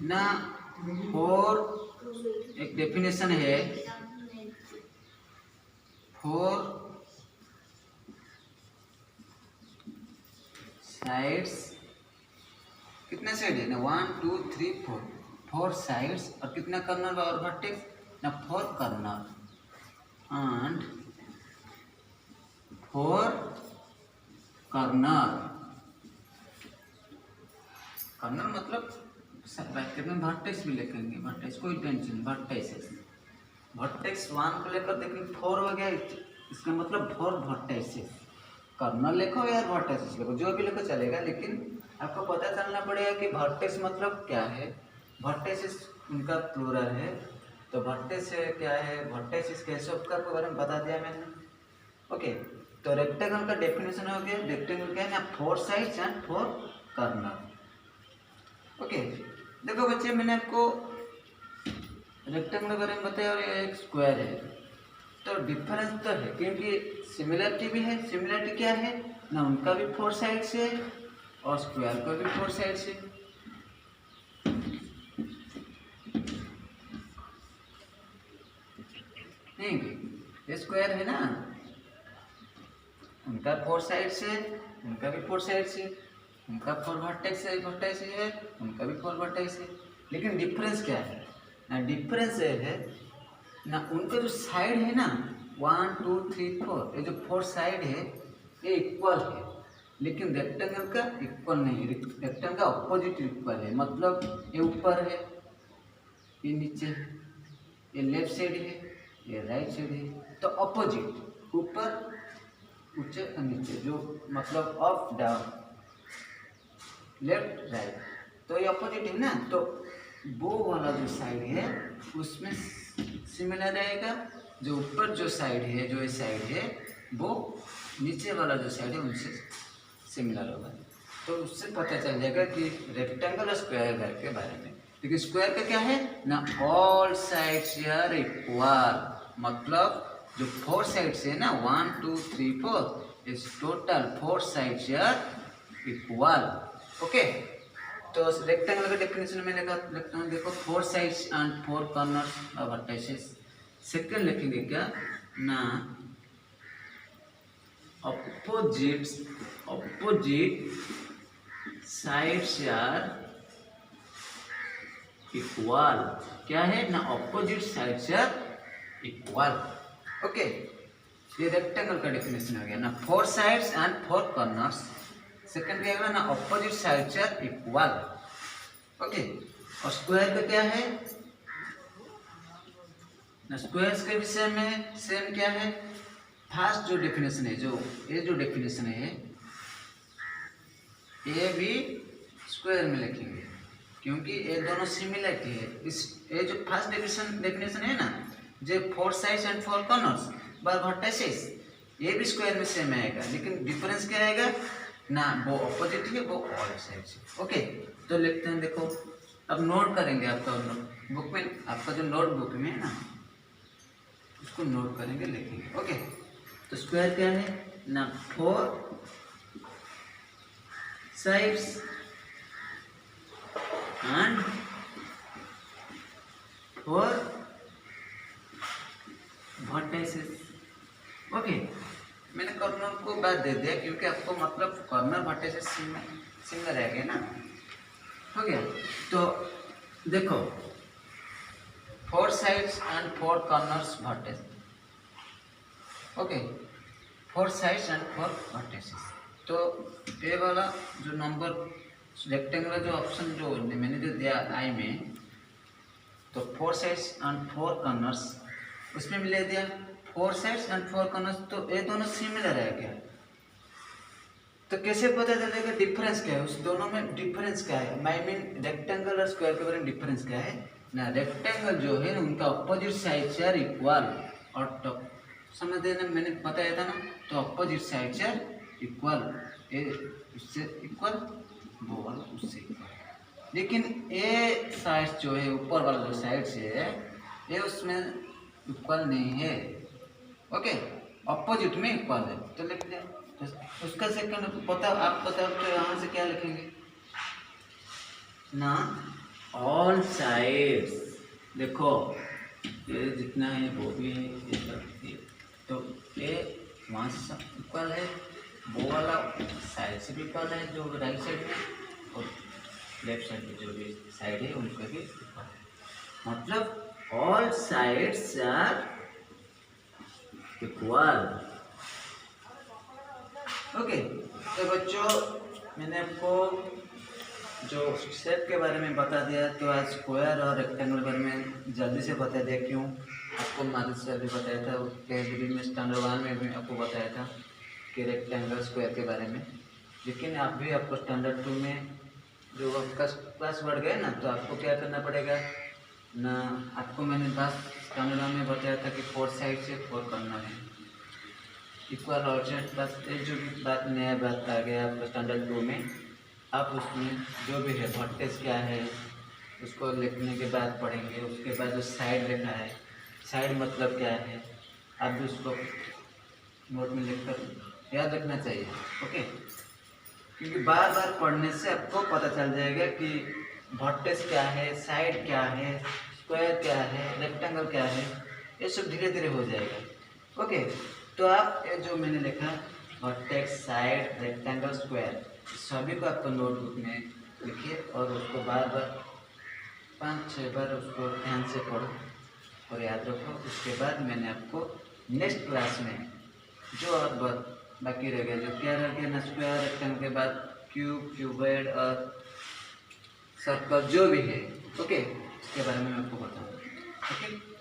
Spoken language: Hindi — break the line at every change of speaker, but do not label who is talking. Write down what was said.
ना फोर एक डेफिनेशन है, फोर साइड्स, कितने साइड है ना 1 2 3 4, फोर साइड्स और कितना कर्नल और वर्टेक्स ना four kernel and four kernel. Kernel मतलब ब्रैकेट में वर्टेक्स भी लिखेंगे, वर्टेक्स कोई टेंशन नहीं, वर्टेक्स वर्टेक्स 1 को लेकर देखिए 4 हो गया, इसका मतलब 4 वर्टेक्स। कर्नल लिखो या वर्टेक्स लिखो, जो भी लिखो चलेगा, लेकिन आपको पता चलना पड़ेगा कि वर्टेक्स मतलब क्या है। वर्टेक्स उनका प्लूरल है, तो वर्टेक्स क्या है, वर्टेक्स कैसे उसका बारे में बता दिया मैंने। ओके, तो रेक्टेंगल का डेफिनेशन हो गया, रेक्टेंगल क्या है ना 4 साइड्स एंड 4 कर्नल। ओके, देखो बच्चे मैंने आपको रेक्टेंगल के बारे में बताया और ये एक स्क्वायर है, तो डिफरेंस तो है क्योंकि सिमिलरिटी भी है। सिमिलरिटी क्या है ना, उनका भी 4 साइड्स है और स्क्वायर का भी 4 साइड्स है। नहीं, ये स्क्वायर है ना, उनका 4 साइड्स है, उनका भी 4 साइड्स है, उनका 4 वर्टेक्स है, उनका भी 4 वर्टेक्स है। लेकिन डिफरेंस क्या है ना, डिफरेंस ये है ना, उनका जो साइड है ना 1 2 3 4, ये जो 4 साइड है ये इक्वल है, लेकिन रेक्टेंगल का इक्वल नहीं है। रेक्टेंगल का अपोजिट इक्वल है, मतलब ये ऊपर है, ये नीचे, ये लेफ्ट साइड है, ये राइट साइड है, तो अपोजिट, ऊपर नीचे और नीचे, जो मतलब अप डाउन लेफ्ट राइट, तो ये अपोजिट है ना, तो वो वाला जो साइड है उसमें सिमिलर रहेगा। जो ऊपर जो साइड है, जो ये साइड है, वो नीचे वाला जो साइड है उनसे सिमिलर होगा। तो उससे पता चल जाएगा कि रेक्टेंगल और स्क्वायर के बारे में। लेकिन स्क्वायर का क्या है ना, ऑल साइड्स आर इक्वल, मतलब जो 4 साइड्स है ना 1 2 3 4, इस total 4 sides are equal. Okay, तो रेक्टेंगल का डेफिनेशन में लिखता हूँ, देखो 4 साइड्स एंड 4 कॉर्नर्स और वर्टिसेस। सेकंड लिखेंगे क्या ना, ऑपोजिट साइड्स आर इक्वल। क्या है ना, opposite sides are equal. Okay, ये रेक्टेंगल का डेफिनेशन हो गया ना, 4 साइड्स एंड 4 कॉर्नर्स। सेकंड क्या है ना, opposite sides are equal. Okay, और स्क्वायर का क्या है ना, स्क्वायर्स के विषय में सेम क्या है, फर्स्ट जो डेफिनेशन है, जो ये जो डेफिनेशन है ये भी स्क्वायर में लिखेंगे क्योंकि ये दोनों सिमिलरिटी है। इस ये जो फर्स्ट डेफिनेशन है ना, जो 4 sides and 4 corners by vertices, ये भी स्क्वायर में सेम आएगा, लेकिन डिफरेंस क्या आएगा ना, वो ऑपोजिट है, वो ऑल साइड्स है। ओके, तो लिखते हैं, देखो अब नोट करेंगे, आपका बुक में, आपका जो नोट बुक में है ना उसको नोट करेंगे, लिखेंगे। ओके, तो स्क्वायर क्या है ना, 4 साइड्स एंड 4 वर्टिसेस। ओके, मैंने कॉर्नर को बाद दे दिया क्योंकि आपको मतलब कॉर्नर वर्टिसेस सिमिलर रहेगा ना। हो गया, तो देखो 4 sides and 4 corners vertices. Okay, 4 sides and 4 vertices, तो ये वाला जो नंबर रेक्टेंगुलर जो ऑप्शन जो मैंने जो दिया आई में, तो 4 साइड्स एंड 4 कॉर्नर्स, उसमें मिला दिया 4 साइड्स एंड 4 कॉर्नर्स, तो ये दोनों सिमिलर है क्या, तो कैसे पता चलेगा डिफरेंस क्या है, उस दोनों में डिफरेंस क्या है। आई मीन रेक्टेंगल और स्क्वायर के बारे में डिफरेंस क्या है ना, रेक्टेंगल जो है उनका अपोजिट साइड्स आर इक्वल, और तो समझ देना, मैंने बताया था ना, तो अपोजिट साइड्स आर इक्वल, ये उससे इक्वल, वो वाला उससे इक्वल। लेकिन ये साइड्स जो है, ऊपर वाला जो साइड्स है, ये उसमें इक्वल नहीं है। ओके, अपोजिट में इक्वल है, तो लिख दिया। तो उसका सेकंड पता, आप बताओ तो यहाँ से क्या लिखेंगे ना, ऑल साइड्स, देखो ये जितना है वो भी है, ये सब ये, तो ये वहाँ से सब इक्वल है, वो वाला साइड से भी इक्वल है जो राइट साइड में, और लेफ्ट साइड में जो भी साइड है उनका भी इक्वल है, मतलब all sides are equal. Okay, तो बच्चों मैंने आपको जो शेप के बारे में बता दिया, तो आज स्क्वायर और रेक्टेंगल के बारे में जल्दी से बता दिया। क्यों आपको माधुरी सर भी बताया था, कैटेगरी में स्टैंडर्ड 1 में भी आपको बताया था कि रेक्टेंगल स्क्वायर के बारे में, लेकिन आप भी आपको स्टैंडर्ड 2 में जो आपका क्लास बढ़ गया ना, तो आपको क्या करना पड़ेगा ना, आपको मैंने बस स्टैंडर्ड 1 में बताया था कि 4 साइड से 4 करना है इक्वल ऑल्टरनेट, बस एक जो भी बात नया बात आ गया आपको स्टैंडर्ड 2 में, आप उसमें जो भी है वर्टेक्स क्या है उसको लिखने के बाद पढ़ेंगे। उसके बाद जो साइड लिखा है, साइड मतलब क्या है, आप भी उसको नोट में लिखकर याद रखना चाहिए। ओके, क्योंकि बार बार पढ़ने से आपको पता चल जाएगा कि वर्टेक्स क्या है, साइड क्या है, स्क्वायर क्या है, रेक्टेंगल क्या है, ये सब धीरे धीरे हो जाएगा। ओके, तो आप ये जो मैंने लिखा वर्टेक्स, साइड, रेक्टेंगल, स्क्वायर, सभी को आपको नोटबुक में लिखिए और उसको बार बार 5-6 बार उसको ध्यान से पढ़ो और याद रखो। उसके बाद मैंने आपको नेक्स्ट क्लास में जो और बाकी रह गया, जो क्या रह गया ना, स्क्वायर, रेक्टेंगल के बाद क्यूब, क्यूबॉइड और सर्कल जो भी है, ओके, इसके बारे में मैं आपको बताऊँगा। ओके।